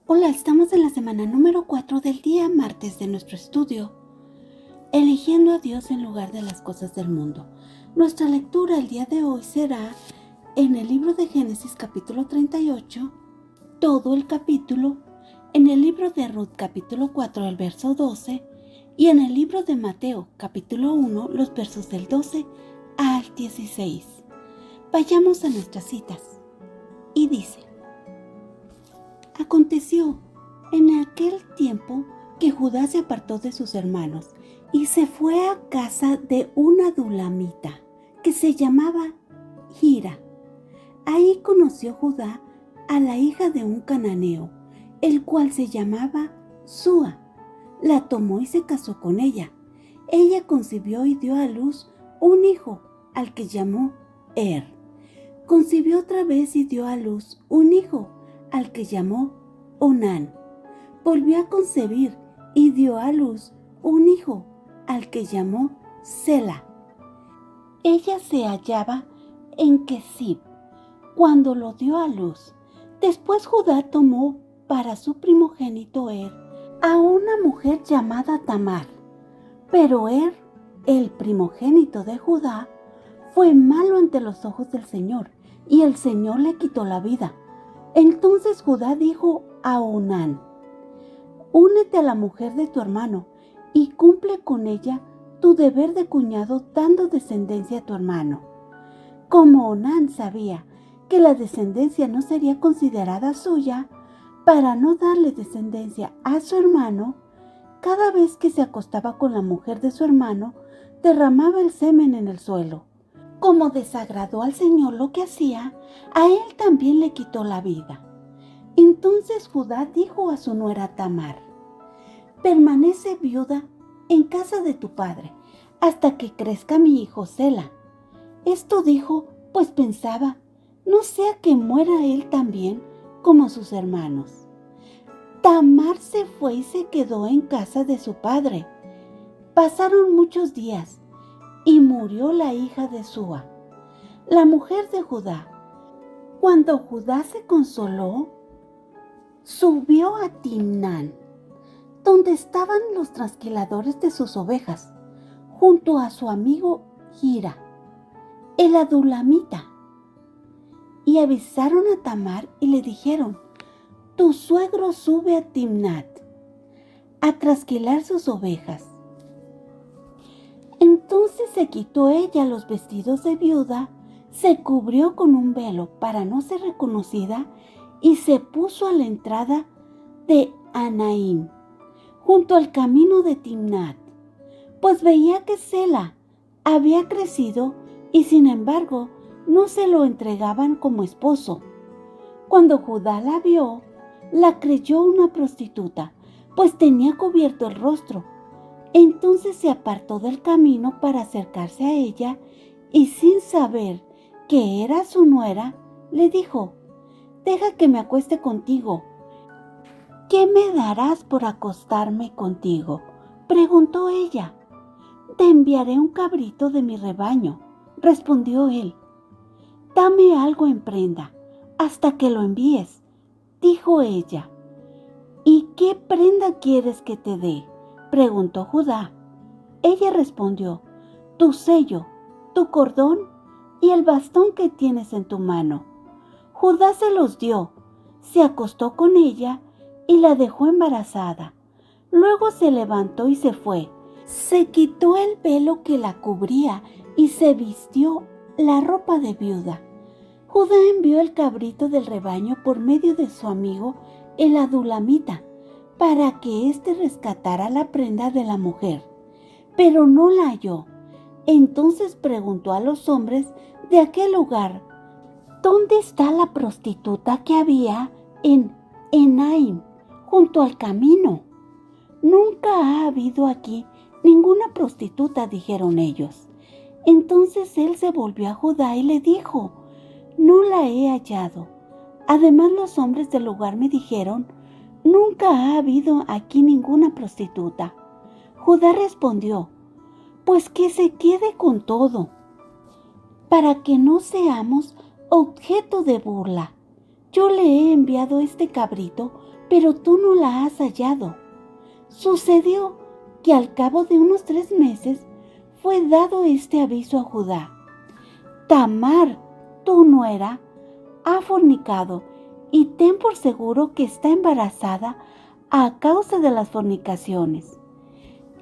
Hola, estamos en la semana número 4 del día martes de nuestro estudio, eligiendo a Dios en lugar de las cosas del mundo. Nuestra lectura el día de hoy será en el libro de Génesis capítulo 38, todo el capítulo, en el libro de Ruth capítulo 4, el verso 12, y en el libro de Mateo capítulo 1, los versos del 12 al 16. Vayamos a nuestras citas. Y dice: Aconteció en aquel tiempo que Judá se apartó de sus hermanos y se fue a casa de una adulamita que se llamaba Hira. Ahí conoció Judá a la hija de un cananeo, el cual se llamaba Súa. La tomó y se casó con ella. Ella concibió y dio a luz un hijo, al que llamó Concibió otra vez y dio a luz un hijo, al que llamó Onán. Volvió a concebir y dio a luz un hijo, al que llamó Sela. Ella se hallaba en Kesib cuando lo dio a luz. Después Judá tomó para su primogénito a una mujer llamada Tamar. Pero el primogénito de Judá, fue malo ante los ojos del Señor, y el Señor le quitó la vida. Entonces Judá dijo a Onán: Únete a la mujer de tu hermano y cumple con ella tu deber de cuñado, dando descendencia a tu hermano. Como Onán sabía que la descendencia no sería considerada suya, para no darle descendencia a su hermano, cada vez que se acostaba con la mujer de su hermano, derramaba el semen en el suelo. Como desagradó al Señor lo que hacía, a él también le quitó la vida. Entonces Judá dijo a su nuera Tamar: Permanece viuda en casa de tu padre, hasta que crezca mi hijo Sela. Esto dijo, pues pensaba: no sea que muera él también como sus hermanos. Tamar se fue y se quedó en casa de su padre. Pasaron muchos días y murió la hija de Súa, la mujer de Judá. Cuando Judá se consoló, subió a Timnán, donde estaban los trasquiladores de sus ovejas, junto a su amigo Hira, el adulamita. Y avisaron a Tamar y le dijeron: Tu suegro sube a Timnat a trasquilar sus ovejas. Entonces se quitó ella los vestidos de viuda, se cubrió con un velo para no ser reconocida y se puso a la entrada de Anaim, junto al camino de Timnat, pues veía que Sela había crecido y sin embargo no se lo entregaban como esposo. Cuando Judá la vio, la creyó una prostituta, pues tenía cubierto el rostro. Entonces se apartó del camino para acercarse a ella y, sin saber que era su nuera, le dijo: Deja que me acueste contigo. ¿Qué me darás por acostarme contigo?, preguntó ella. Te enviaré un cabrito de mi rebaño, respondió él. Dame algo en prenda hasta que lo envíes, dijo ella. ¿Y qué prenda quieres que te dé?, preguntó Judá. Ella respondió: Tu sello, tu cordón y el bastón que tienes en tu mano. Judá se los dio, se acostó con ella y la dejó embarazada. Luego se levantó y se fue. Se quitó el velo que la cubría y se vistió la ropa de viuda. Judá envió el cabrito del rebaño por medio de su amigo el adulamita, para que éste rescatara la prenda de la mujer, pero no la halló. Entonces preguntó a los hombres de aquel lugar: ¿Dónde está la prostituta que había en Enaim, junto al camino? Nunca ha habido aquí ninguna prostituta, dijeron ellos. Entonces él se volvió a Judá y le dijo: No la he hallado. Además, los hombres del lugar me dijeron: Nunca ha habido aquí ninguna prostituta. Judá respondió: Pues que se quede con todo, para que no seamos objeto de burla. Yo le he enviado este cabrito pero tú no la has hallado. Sucedió que al cabo de unos 3 meses fue dado este aviso a Judá: Tamar, tu nuera, ha fornicado, y ten por seguro que está embarazada a causa de las fornicaciones.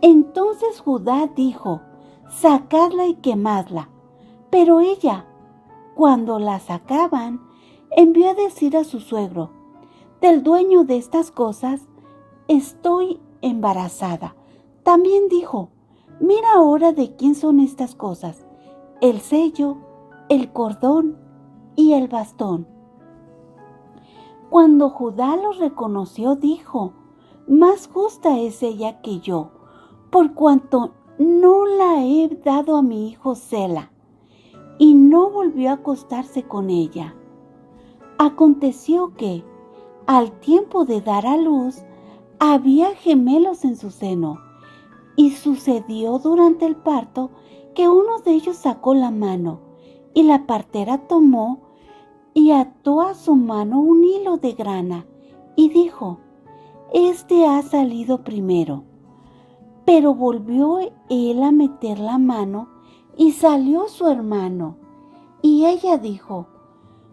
Entonces Judá dijo: sacadla y quemadla. Pero ella, cuando la sacaban, envió a decir a su suegro: del dueño de estas cosas estoy embarazada. También dijo: mira ahora de quién son estas cosas, el sello, el cordón y el bastón. Cuando Judá los reconoció, dijo: más justa es ella que yo, por cuanto no la he dado a mi hijo Sela. Y no volvió a acostarse con ella. Aconteció que, al tiempo de dar a luz, había gemelos en su seno, y sucedió durante el parto que uno de ellos sacó la mano, y la partera tomó y ató a su mano un hilo de grana, y dijo: este ha salido primero. Pero volvió él a meter la mano, y salió su hermano. Y ella dijo: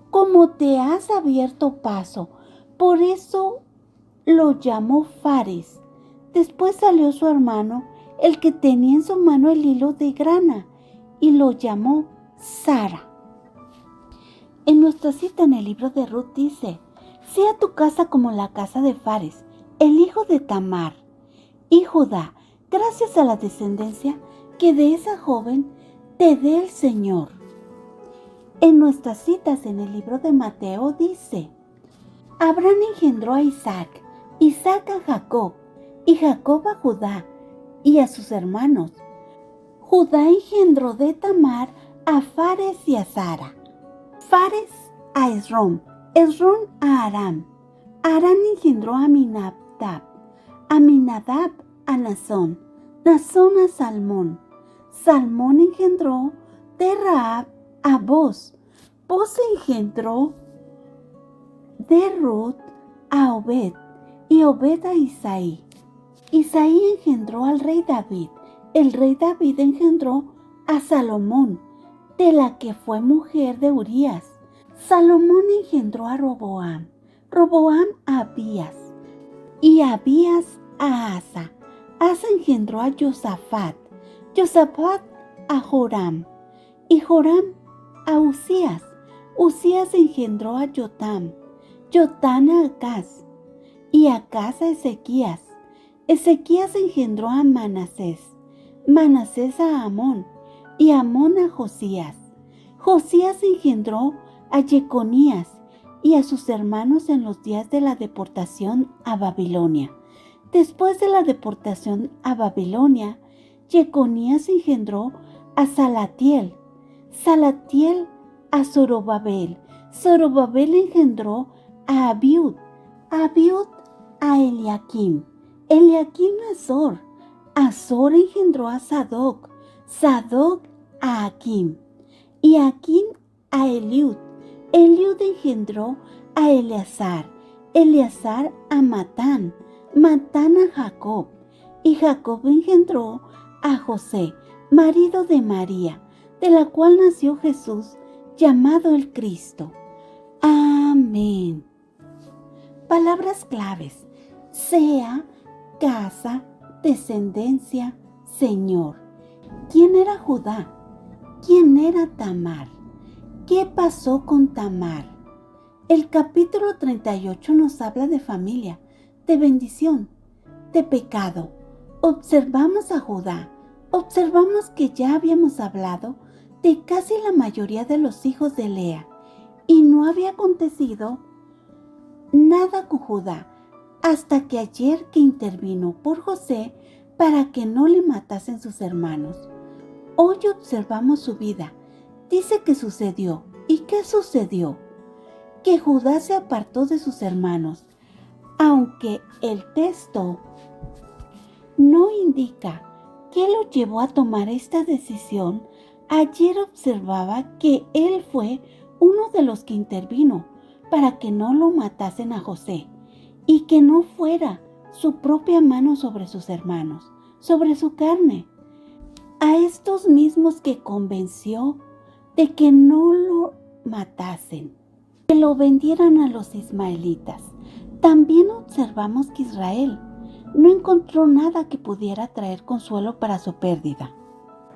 como te has abierto paso, por eso lo llamó Fares. Después salió su hermano, el que tenía en su mano el hilo de grana, y lo llamó Sara. En nuestra cita en el libro de Ruth dice: sea tu casa como la casa de Fares, el hijo de Tamar, y Judá, gracias a la descendencia que de esa joven te dé el Señor. En nuestras citas en el libro de Mateo dice: Abraham engendró a Isaac, Isaac a Jacob, y Jacob a Judá y a sus hermanos. Judá engendró de Tamar a Fares y a Zara, Fares a Esrom, Esrom a Aram, Aram engendró a Aminadab, Aminadab a Nazón, Nazón a Salmón, Salmón engendró de Rahab a Boz, Boz engendró de Ruth a Obed, y Obed a Isaí. Isaí engendró al rey David, el rey David engendró a Salomón, de la que fue mujer de Urías. Salomón engendró a Roboam, Roboam a Abías, y Abías a Asa. Asa engendró a Josafat, Josafat a Joram, y Joram a Usías. Usías engendró a Jotam, Jotam a Acaz, y Acaz a Ezequías. Ezequías engendró a Manasés, Manasés a Amón, y Amón a Josías. Josías engendró a Jeconías y a sus hermanos en los días de la deportación a Babilonia. Después de la deportación a Babilonia, Jeconías engendró a Salatiel, Salatiel a Zorobabel, Zorobabel engendró a Abiud, Abiud a Eliakim, Eliakim a Azor, Azor engendró a Sadoc, Sadoc a Akim, y Akim a Eliud, Eliud engendró a Eleazar, Eleazar a Matán, Matán a Jacob, y Jacob engendró a José, marido de María, de la cual nació Jesús, llamado el Cristo. Amén. Palabras claves: sea, casa, descendencia, Señor. ¿Quién era Judá? ¿Quién era Tamar? ¿Qué pasó con Tamar? El capítulo 38 nos habla de familia, de bendición, de pecado. Observamos a Judá. Observamos que ya habíamos hablado de casi la mayoría de los hijos de Lea, y no había acontecido nada con Judá hasta que ayer que intervino por José para que no le matasen sus hermanos. Hoy observamos su vida. Dice que sucedió. ¿Y qué sucedió? Que Judá se apartó de sus hermanos. Aunque el texto no indica qué lo llevó a tomar esta decisión, ayer observaba que él fue uno de los que intervino para que no lo matasen a José, y que no fuera su propia mano sobre sus hermanos, sobre su carne. A estos mismos que convenció de que no lo matasen, que lo vendieran a los ismaelitas. También observamos que Israel no encontró nada que pudiera traer consuelo para su pérdida.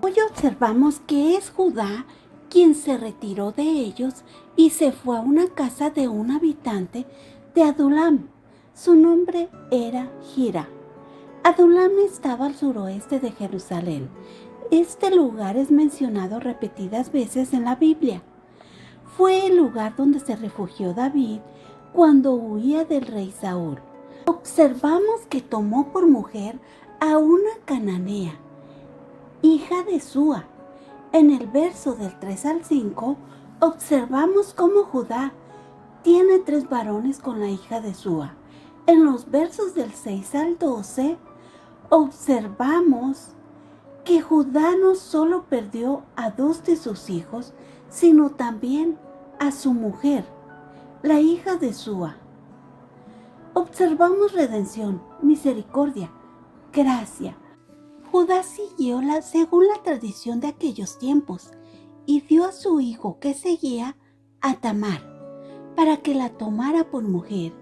Hoy observamos que es Judá quien se retiró de ellos y se fue a una casa de un habitante de Adulam. Su nombre era Gira. Adulam estaba al suroeste de Jerusalén. Este lugar es mencionado repetidas veces en la Biblia. Fue el lugar donde se refugió David cuando huía del rey Saúl. Observamos que tomó por mujer a una cananea, hija de Súa. En el verso del 3 al 5, observamos cómo Judá tiene 3 varones con la hija de Súa. En los versos del 6 al 12, observamos que Judá no solo perdió a 2 de sus hijos, sino también a su mujer, la hija de Súa. Observamos redención, misericordia, gracia. Judá siguió según la tradición de aquellos tiempos y dio a su hijo que seguía a Tamar para que la tomara por mujer.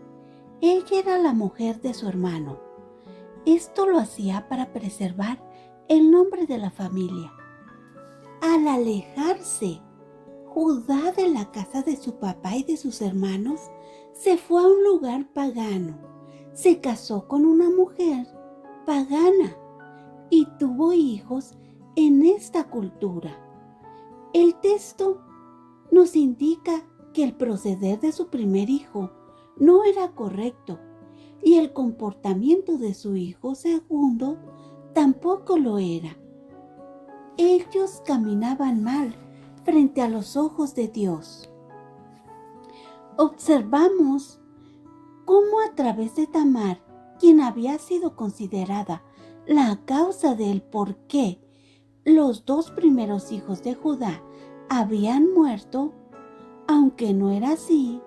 Ella era la mujer de su hermano. Esto lo hacía para preservar el nombre de la familia. Al alejarse Judá de la casa de su papá y de sus hermanos, se fue a un lugar pagano. Se casó con una mujer pagana y tuvo hijos en esta cultura. El texto nos indica que el proceder de su primer hijo no era correcto y el comportamiento de su hijo segundo tampoco lo era. Ellos caminaban mal frente a los ojos de Dios. Observamos cómo a través de Tamar, quien había sido considerada la causa del por qué los 2 primeros hijos de Judá habían muerto, aunque no era así,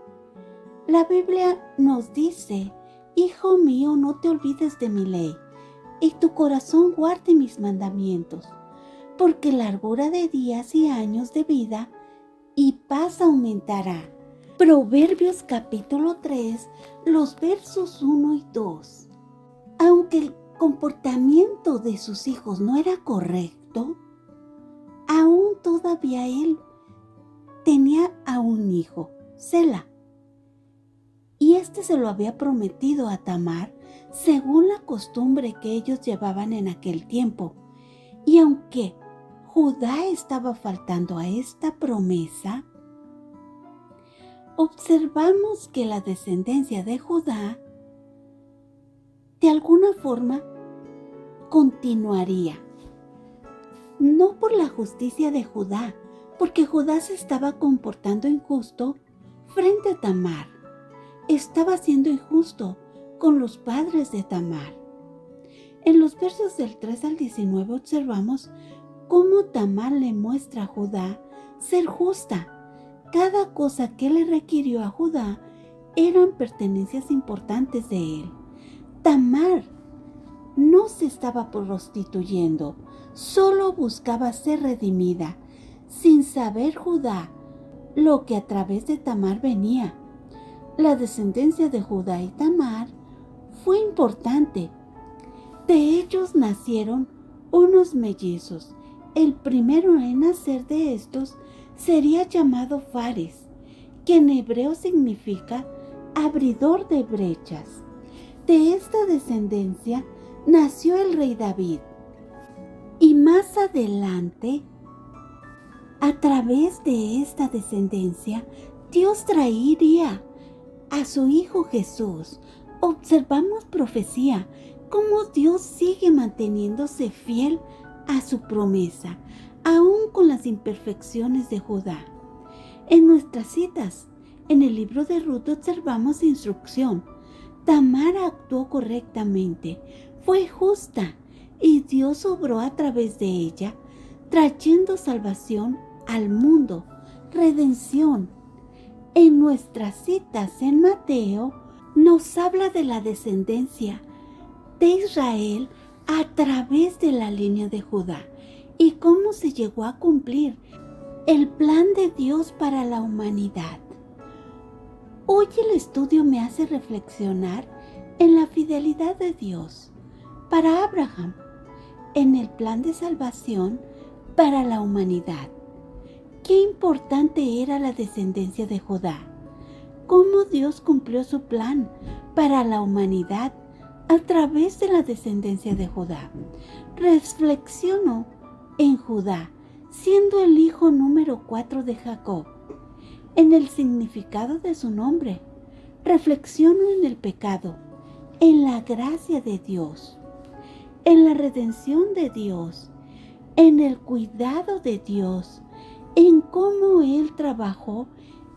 la Biblia nos dice: Hijo mío, no te olvides de mi ley, y tu corazón guarde mis mandamientos, porque largura de días y años de vida y paz aumentará. Proverbios capítulo 3, los versos 1 y 2. Aunque el comportamiento de sus hijos no era correcto, aún todavía él tenía a un hijo, Sela, y este se lo había prometido a Tamar según la costumbre que ellos llevaban en aquel tiempo. Y aunque Judá estaba faltando a esta promesa, observamos que la descendencia de Judá de alguna forma continuaría. No por la justicia de Judá, porque Judá se estaba comportando injusto frente a Tamar. Estaba siendo injusto con los padres de Tamar. En los versos del 3 al 19 observamos cómo Tamar le muestra a Judá ser justa. Cada cosa que le requirió a Judá eran pertenencias importantes de él. Tamar no se estaba prostituyendo, solo buscaba ser redimida, sin saber Judá lo que a través de Tamar venía. La descendencia de Judá y Tamar fue importante. De ellos nacieron unos mellizos. El primero en nacer de estos sería llamado Fares, que en hebreo significa abridor de brechas. De esta descendencia nació el rey David. Y más adelante, a través de esta descendencia, Dios traería a su Hijo Jesús. Observamos profecía, cómo Dios sigue manteniéndose fiel a su promesa, aún con las imperfecciones de Judá. En nuestras citas, en el libro de Ruth observamos instrucción. Tamar actuó correctamente, fue justa, y Dios obró a través de ella, trayendo salvación al mundo, redención. En nuestras citas en Mateo, nos habla de la descendencia de Israel a través de la línea de Judá y cómo se llegó a cumplir el plan de Dios para la humanidad. Hoy el estudio me hace reflexionar en la fidelidad de Dios para Abraham, en el plan de salvación para la humanidad. Qué importante era la descendencia de Judá, cómo Dios cumplió su plan para la humanidad a través de la descendencia de Judá. Reflexiono en Judá, siendo el hijo número 4 de Jacob, en el significado de su nombre. Reflexiono en el pecado, en la gracia de Dios, en la redención de Dios, en el cuidado de Dios, en cómo Él trabajó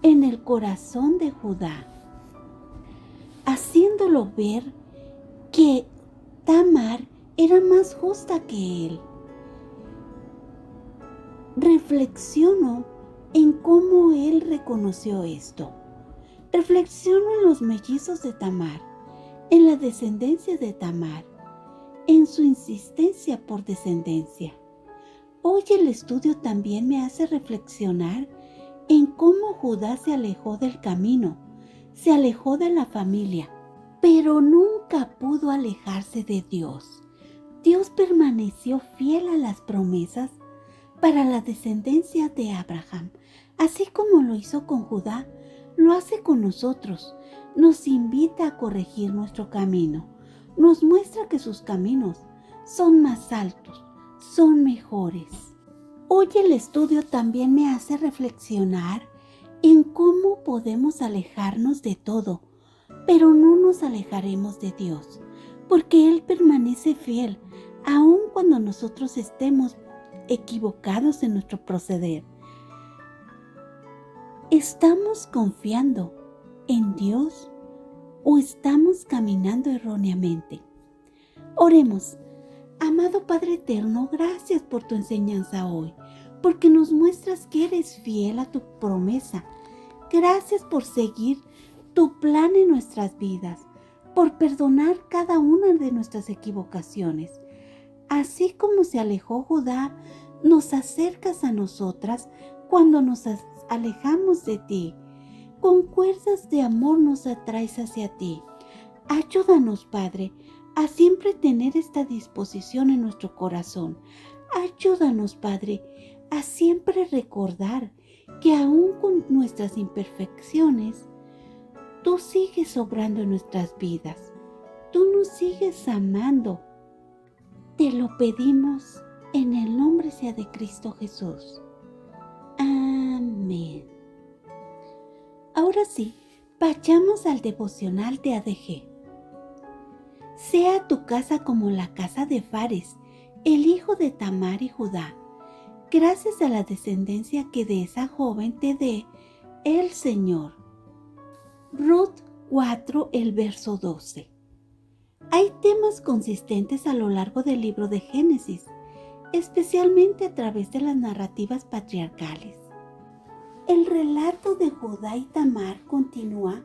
en el corazón de Judá, haciéndolo ver que Tamar era más justa que él. Reflexiono en cómo él reconoció esto. Reflexiono en los mellizos de Tamar, en la descendencia de Tamar, en su insistencia por descendencia. Hoy el estudio también me hace reflexionar en cómo Judá se alejó del camino, se alejó de la familia, pero nunca pudo alejarse de Dios. Dios permaneció fiel a las promesas para la descendencia de Abraham. Así como lo hizo con Judá, lo hace con nosotros. Nos invita a corregir nuestro camino. Nos muestra que sus caminos son más altos, son mejores. Hoy el estudio también me hace reflexionar en cómo podemos alejarnos de todo, pero no nos alejaremos de Dios, porque Él permanece fiel, aun cuando nosotros estemos equivocados en nuestro proceder. ¿Estamos confiando en Dios o estamos caminando erróneamente? Oremos. Amado Padre Eterno, gracias por tu enseñanza hoy, porque nos muestras que eres fiel a tu promesa. Gracias por seguir tu plan en nuestras vidas, por perdonar cada una de nuestras equivocaciones. Así como se alejó Judá, nos acercas a nosotras cuando nos alejamos de ti. Con cuerdas de amor nos atraes hacia ti. Ayúdanos, Padre, a siempre tener esta disposición en nuestro corazón. Ayúdanos, Padre, a siempre recordar que aún con nuestras imperfecciones, tú sigues obrando en nuestras vidas. Tú nos sigues amando. Te lo pedimos en el nombre sea de Cristo Jesús. Amén. Ahora sí, vayamos al devocional de ADG. Sea tu casa como la casa de Fares, el hijo de Tamar y Judá, gracias a la descendencia que de esa joven te dé el Señor. Ruth 4, el verso 12. Hay temas consistentes a lo largo del libro de Génesis, especialmente a través de las narrativas patriarcales. El relato de Judá y Tamar continúa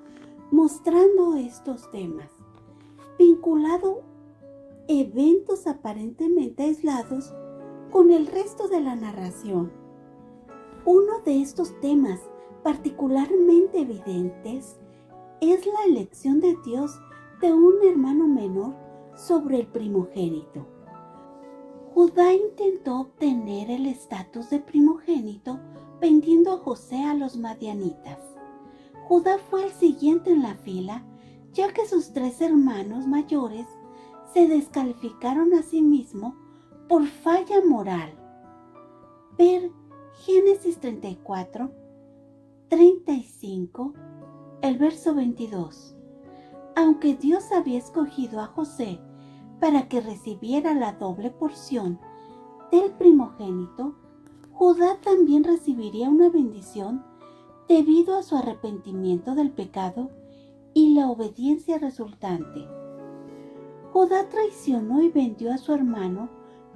mostrando estos temas, vinculado eventos aparentemente aislados con el resto de la narración. Uno de estos temas particularmente evidentes es la elección de Dios de un hermano menor sobre el primogénito. Judá intentó obtener el estatus de primogénito vendiendo a José a los madianitas. Judá fue el siguiente en la fila, ya que sus 3 hermanos mayores se descalificaron a sí mismos por falla moral. Ver Génesis 34, 35, el verso 22. Aunque Dios había escogido a José para que recibiera la doble porción del primogénito, Judá también recibiría una bendición debido a su arrepentimiento del pecado y la obediencia resultante. Judá traicionó y vendió a su hermano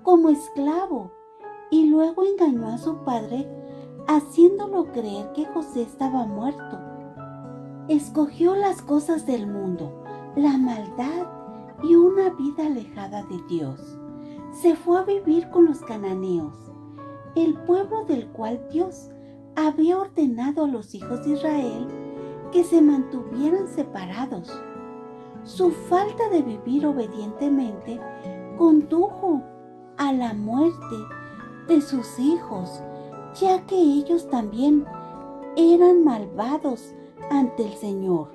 como esclavo y luego engañó a su padre haciéndolo creer que José estaba muerto. escogió las cosas del mundo, la maldad y una vida alejada de Dios. Se fue a vivir con los cananeos, el pueblo del cual Dios había ordenado a los hijos de Israel que se mantuvieran separados. Su falta de vivir obedientemente condujo a la muerte de sus hijos, ya que ellos también eran malvados ante el Señor.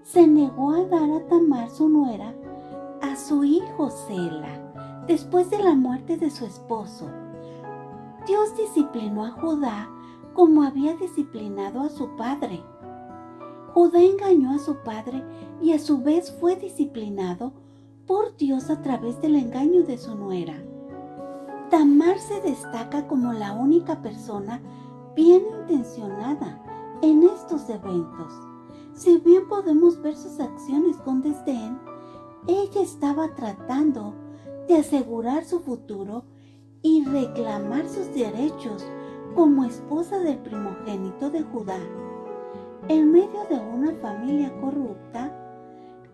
Se negó a dar a Tamar, su nuera, a su hijo Sela, después de la muerte de su esposo. Dios disciplinó a Judá como había disciplinado a su padre. Judá engañó a su padre y a su vez fue disciplinado por Dios a través del engaño de su nuera. Tamar se destaca como la única persona bien intencionada en estos eventos. Si bien podemos ver sus acciones con desdén, ella estaba tratando de asegurar su futuro y reclamar sus derechos como esposa del primogénito de Judá. En medio de una familia corrupta,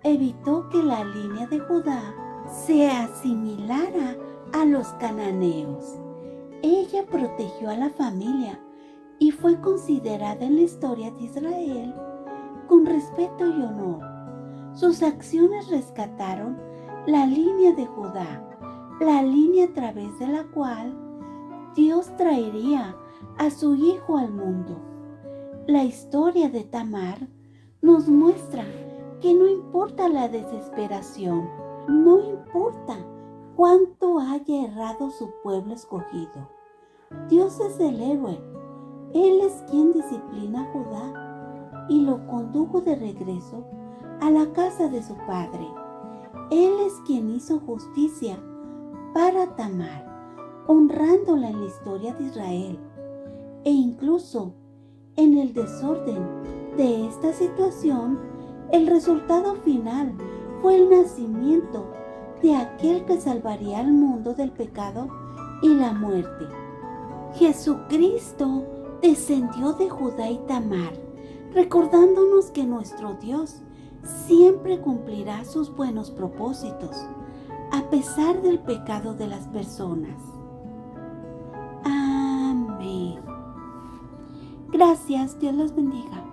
evitó que la línea de Judá se asimilara a los cananeos. Ella protegió a la familia y fue considerada en la historia de Israel con respeto y honor. Sus acciones rescataron la línea de Judá, la línea a través de la cual Dios traería a su hijo al mundo. La historia de Tamar nos muestra que no importa la desesperación, no importa cuánto haya errado su pueblo escogido, Dios es el héroe. Él es quien disciplina a Judá y lo condujo de regreso a la casa de su padre. Él es quien hizo justicia para Tamar, honrándola en la historia de Israel. E incluso en el desorden de esta situación, el resultado final fue el nacimiento de aquel que salvaría al mundo del pecado y la muerte. Jesucristo descendió de Judá y Tamar, recordándonos que nuestro Dios siempre cumplirá sus buenos propósitos, a pesar del pecado de las personas. Amén. Gracias, Dios los bendiga.